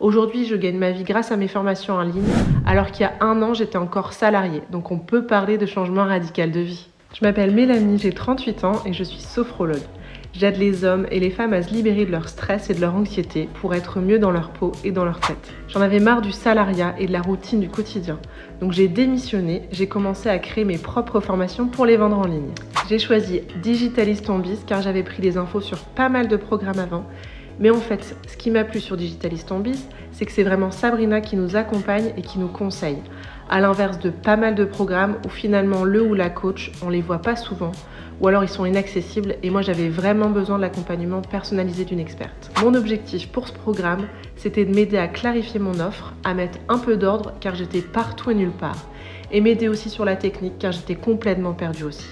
Aujourd'hui, je gagne ma vie grâce à mes formations en ligne, alors qu'il y a 1 an, j'étais encore salariée. Donc on peut parler de changement radical de vie. Je m'appelle Mélanie, j'ai 38 ans et je suis sophrologue. J'aide les hommes et les femmes à se libérer de leur stress et de leur anxiété pour être mieux dans leur peau et dans leur tête. J'en avais marre du salariat et de la routine du quotidien. Donc j'ai démissionné, j'ai commencé à créer mes propres formations pour les vendre en ligne. J'ai choisi Digitalist en Biz car j'avais pris des infos sur pas mal de programmes avant. Mais en fait, ce qui m'a plu sur Digitalist en Biz, c'est que c'est vraiment Sabrina qui nous accompagne et qui nous conseille. À l'inverse de pas mal de programmes où finalement le ou la coach, on les voit pas souvent, ou alors ils sont inaccessibles et moi j'avais vraiment besoin de l'accompagnement personnalisé d'une experte. Mon objectif pour ce programme, c'était de m'aider à clarifier mon offre, à mettre un peu d'ordre car j'étais partout et nulle part, et m'aider aussi sur la technique car j'étais complètement perdue aussi.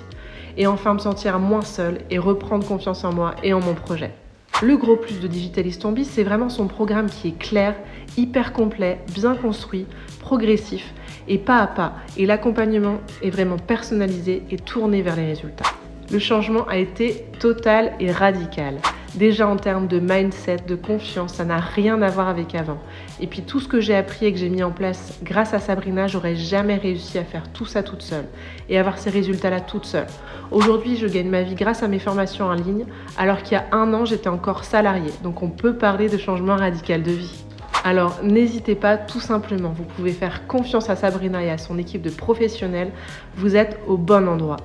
Et enfin me sentir moins seule et reprendre confiance en moi et en mon projet. Le gros plus de Digitalist en Biz, c'est vraiment son programme qui est clair, hyper complet, bien construit, progressif et pas à pas. Et l'accompagnement est vraiment personnalisé et tourné vers les résultats. Le changement a été total et radical. Déjà en termes de mindset, de confiance, ça n'a rien à voir avec avant. Et puis tout ce que j'ai appris et que j'ai mis en place grâce à Sabrina, j'aurais jamais réussi à faire tout ça toute seule et avoir ces résultats-là toute seule. Aujourd'hui, je gagne ma vie grâce à mes formations en ligne, alors qu'il y a 1 an, j'étais encore salariée. Donc on peut parler de changement radical de vie. Alors n'hésitez pas, tout simplement, vous pouvez faire confiance à Sabrina et à son équipe de professionnels. Vous êtes au bon endroit.